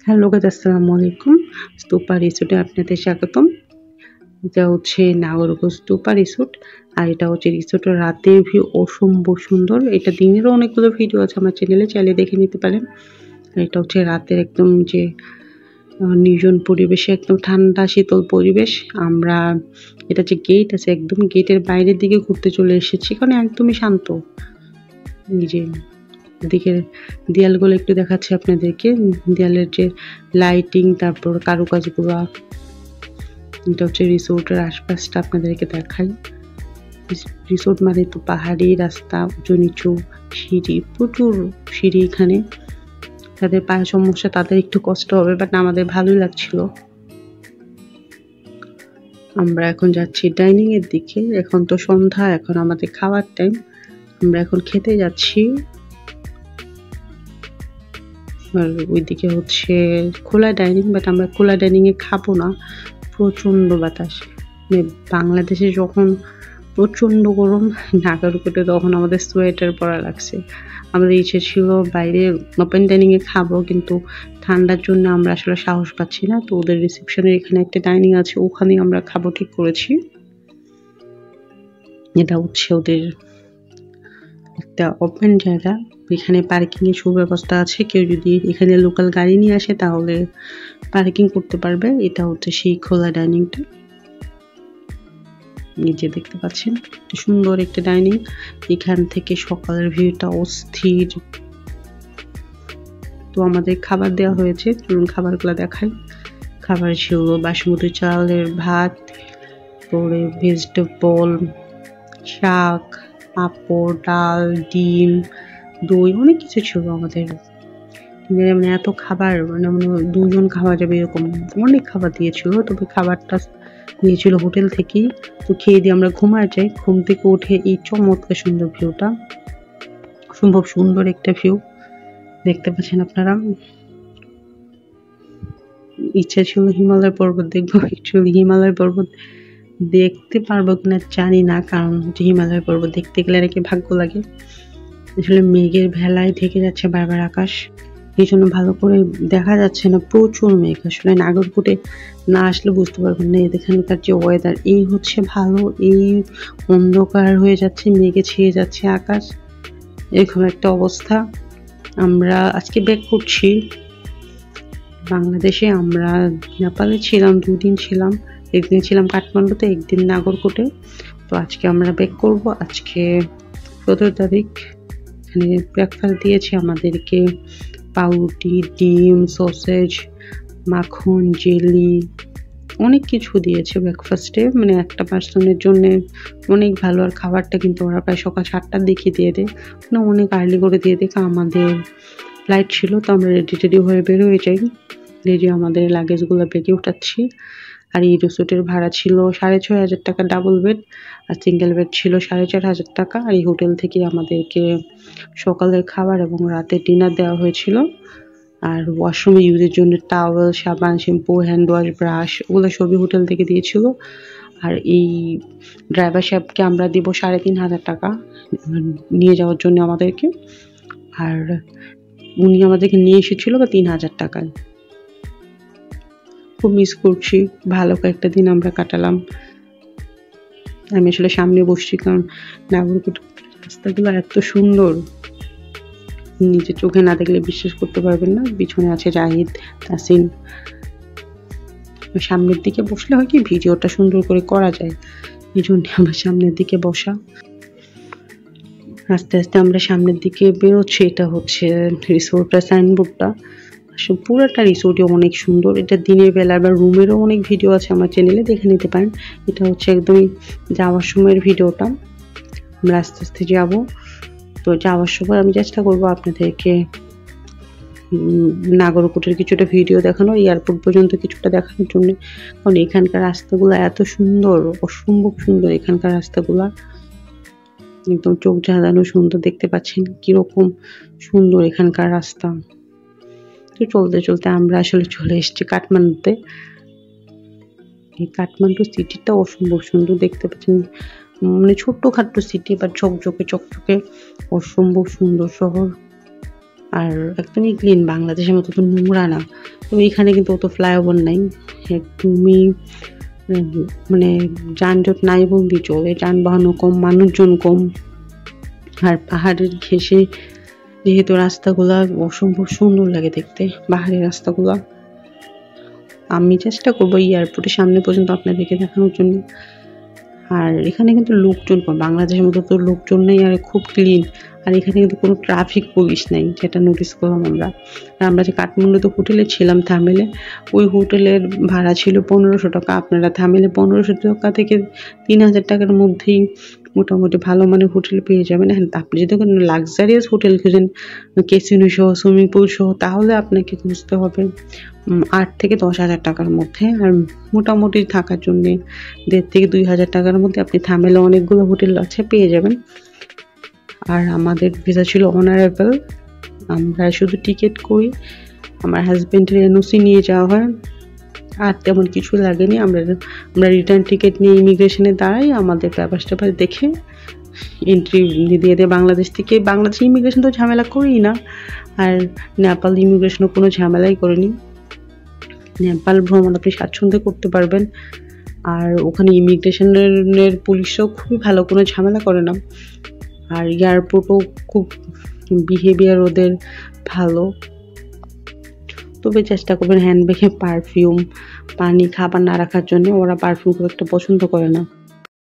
Hello guys, আসসালামু আলাইকুম। স্তূপা রিসোর্টে আপনাদের স্বাগতম। এটা হচ্ছে নাগরকোল স্তূপা রিসোর্ট। আর এটা হচ্ছে রিসোর্টের রাতের ভিউ অসম্ভব সুন্দর। এটা দিনেরও অনেকগুলো ভিডিও আছে আমার চ্যানেলে, চাইলে দেখে নিতে পারেন। আর এটা হচ্ছে রাতের একদম যে নির্জন পরিবেশে একদম ঠান্ডা শীতল পরিবেশ। আমরা এটা যে গেট আছে একদম গেটের বাইরের দিকে ঘুরতে চলে এসেছি, কারণ একদমই শান্ত। নিজে দিকের দেয়ালগুলো একটু দেখাচ্ছি আপনাদেরকে। দেয়ালের যে লাইটিং, তারপর কারুকাজগুলো। এটা হচ্ছে রিসোর্টের আশপাশটা আপনাদেরকে দেখাই। রিসোর্ট মানে তো পাহাড়ি রাস্তা, উঁচু নিচু সিঁড়ি, প্রচুর সিঁড়ি। এখানে যাদের পায়ে সমস্যা তাদের একটু কষ্ট হবে, বাট আমাদের ভালোই লাগছিল। আমরা এখন যাচ্ছি ডাইনিং এর দিকে। এখন তো সন্ধ্যা, এখন আমাদের খাওয়ার টাইম। আমরা এখন খেতে যাচ্ছি। আর ওইদিকে হচ্ছে খোলা ডাইনিং, বাট আমরা খোলা ডাইনিং এ খাবো না, প্রচন্ড বাতাস। মানে বাংলাদেশে যখন প্রচন্ড গরম নাগরকোটে, তখন আমাদের সোয়েটার পরা লাগছে। আমাদের ইচ্ছে ছিল বাইরে ওপেন ডাইনিং এ খাবো, কিন্তু ঠান্ডার জন্য আমরা আসলে সাহস পাচ্ছি না। তো ওদের রিসেপশনের এখানে একটা ডাইনিং আছে, ওখানে আমরা খাবো ঠিক করেছি। এটা হচ্ছে ওদের একটা ওপেন জায়গা, এখানে পার্কিং এর সুব্যবস্থা আছে। কেউ যদি এখানে লোকাল গাড়ি নিয়ে আসে তাহলে পার্কিং করতে পারবে। এটা হচ্ছে সেই খোলা ডাইনিংটা, নিচে দেখতে পাচ্ছেন সুন্দর একটা ডাইনিং। এখান থেকে সকালের ভিউটা অস্থির। তো আমাদের খাবার দেওয়া হয়েছে, চলুন খাবারগুলো দেখাই। খাবার ছিল বাসমতি চালের ভাত, পরে ভেজিটেবল, শাক, পাঁপড়, ডাল, ডিম, দই, অনেক কিছু ছিল আমাদের। মানে এত খাবার, মানে দুজন খাওয়া যাবে এরকম অনেক খাবার দিয়েছিল। তবে খাবারটা দিয়েছিল হোটেল থেকেই। তো খেয়ে দিয়ে আমরা ঘুমায় যাই। ঘুম থেকে উঠে এই চমৎকার সুন্দর ভিউটা, অসম্ভব সুন্দর একটা ভিউ দেখতে পাচ্ছেন আপনারা। ইচ্ছা ছিল হিমালয় পর্বত দেখবো, অ্যাকচুয়ালি হিমালয় পর্বত দেখতে পারবো কিনা জানি না, কারণ হিমালয় পর্বত দেখতে গেলে নাকি ভাগ্য লাগে। আসলে মেঘের ভেলায় ঢেকে যাচ্ছে বারবার আকাশ, এই জন্য ভালো করে দেখা যাচ্ছে না, প্রচুর মেঘ। আসলে নাগরকোটে না আসলে বুঝতে পারবেন না এখানকার যে ওয়েদার। এই হচ্ছে ভালো, এই অন্ধকার হয়ে যাচ্ছে, মেঘে ছেয়ে যাচ্ছে আকাশ, এরকম একটা অবস্থা। আমরা আজকে ব্যাক করছি বাংলাদেশে। আমরা নেপালে ছিলাম 2 দিন ছিলাম, একদিন ছিলাম কাঠমান্ডুতে, একদিন নাগরকোটে। তো আজকে আমরা ব্যাক করব। আজকে 17 তারিখ। এখানে ব্রেকফাস্ট দিয়েছে আমাদেরকে, পাউরুটি, ডিম, সসেজ, মাখন, জেলি, অনেক কিছু দিয়েছে ব্রেকফাস্টে। মানে একটা পার্সনের জন্য অনেক ভালো। আর খাবারটা কিন্তু ওরা প্রায় সকাল 7টার দিকে দিয়ে দেয়, মানে অনেক আর্লি করে দিয়ে দেয়। আমাদের ফ্লাইট ছিল, তো আমরা রেডি হয়ে বের হয়ে যাই। রেডি আমাদের লাগেজগুলো ব্যাগে উঠাচ্ছি। আর এই রিসোর্টের ভাড়া ছিল 6,500 টাকা ডাবল বেড, আর সিঙ্গেল বেড ছিল 4,500 টাকা। আর এই হোটেল থেকে আমাদেরকে সকালের খাবার এবং রাতের ডিনার দেওয়া হয়েছিল। আর ওয়াশরুমে ইউজের জন্য টাওয়েল, সাবান, শ্যাম্পু, হ্যান্ড ওয়াশ, ব্রাশ, ওগুলো সবই হোটেল থেকে দিয়েছিল। আর এই ড্রাইভার সাহেবকে আমরা দিব 3,500 টাকা নিয়ে যাওয়ার জন্য আমাদেরকে। আর উনি আমাদেরকে নিয়ে এসেছিল 3,000 টাকায়। খুব মিস করছি, ভালো কয়েকটা দিন আমরা কাটালাম। আমি আসলে সামনে বসছি, কারণ নাগরকোট রাস্তাগুলো এত সুন্দর, নিজে চোখে না দেখলে বিশ্বাস করতে পারবেন না। পিছনে আছে জাহিদ, তাসিন। সামনের দিকে বসলে হয় কি ভিডিওটা সুন্দর করে করা যায়, এই জন্য আমার সামনের দিকে বসা। আস্তে আস্তে আমরা সামনের দিকে বেরোচ্ছি। এটা হচ্ছে রিসোর্টের সাইনবোর্ডটা। আসলে পুরোটা রিসোর্টই অনেক সুন্দর। এটা দিনের বেলা বা রুমেরও অনেক ভিডিও আছে আমার চ্যানেলে, দেখে নিতে পারেন। এটা হচ্ছে একদমই যাওয়ার সময়ের ভিডিওটা। আমরা আস্তে আস্তে যাবো। তো যাওয়ার সময় আমি চেষ্টা করবো আপনাদেরকে নাগরকোটের কিছুটা ভিডিও দেখানো, এয়ারপোর্ট পর্যন্ত কিছুটা দেখানোর জন্য। কারণ এখানকার রাস্তাগুলো এত সুন্দর, অসম্ভব সুন্দর এখানকার রাস্তাগুলা, একদম চোখ ধাঁধানো সুন্দর। দেখতে পাচ্ছেন কিরকম সুন্দর এখানকার রাস্তা। তো চলতে চলতে আমরা আসলে চলে এসেছি কাঠমান্ডুতে। এই কাঠমান্ডু সিটিটা অসম্ভব সুন্দর, দেখতে পাচ্ছেন। মানে ছোট্টখাট্ট সিটি, বা চকচকে অসম্ভব সুন্দর শহর। আর একদমই ক্লিন, বাংলাদেশের মতো তো নোংরা না। তো এখানে কিন্তু অত ফ্লাইওভার নাই, একদমই মানে যানজট নাই বললেই চলে, যানবাহনও কম, মানুষজন কম। আর পাহাড়ের ঘেঁষে যেহেতু রাস্তাগুলা অসম্ভব সুন্দর লাগে দেখতে, পাহাড়ি রাস্তাগুলা। আমি চেষ্টা করবো এয়ারপোর্টের সামনে পর্যন্ত আপনাদেরকে দেখানোর জন্য। আর এখানে কিন্তু লোকজন কম, বাংলাদেশের মতো তো লোকজন নেই, আর খুব ক্লিন। আর এখানে কিন্তু কোনো ট্রাফিক পুলিশ নেই, যেটা নোটিস করলাম আমরা। আর আমরা যে কাঠমান্ডুতে হোটেলে ছিলাম থামেলে, ওই হোটেলের ভাড়া ছিল 1500 টাকা। আপনারা থামেলে 1500 টাকা থেকে 3000 টাকার মধ্যেই মোটামুটি ভালো মানের হোটেল পেয়ে যাবেন। হ্যাঁ, আপনি যদি কোনো লাক্সারিয়াস হোটেল খুঁজেন, ক্যাসিনো সহ, সুইমিং পুল সহ, তাহলে আপনাকে খুঁজতে হবে 8 থেকে 10,000 টাকার মধ্যে। আর মোটামুটি থাকার জন্য 1,500 থেকে 2,000 টাকার মধ্যে আপনি থামেলে অনেকগুলো হোটেল আছে, পেয়ে যাবেন। আর আমাদের ভিসা ছিল অনারেবল, আমরা শুধু টিকিট করি, আমার হাজব্যান্ডের এনওসি নিয়ে যাওয়া হয়, আর তেমন কিছু লাগেনি। আমরা রিটার্ন টিকিট নিয়ে ইমিগ্রেশনে দাঁড়াই, আমাদের ব্যাপার দেখে এন্ট্রি দিয়ে দেয় বাংলাদেশ থেকে। বাংলাদেশ ইমিগ্রেশন তো ঝামেলা করি না, আর নেপাল ইমিগ্রেশনও কোনো ঝামেলাই করেনি। নেপাল ভ্রমণ আপনি স্বাচ্ছন্দ্যে করতে পারবেন। আর ওখানে ইমিগ্রেশনের পুলিশও খুবই ভালো, কোনো ঝামেলা করে না। আর এয়ারপোর্টও খুব বিহেভিয়ার ওদের ভালো। তবে চেষ্টা করবেন হ্যান্ডব্যাগে পারফিউম, পানি, খাবার না রাখার জন্য, ওরা পারফিউম খুব একটা পছন্দ করে না।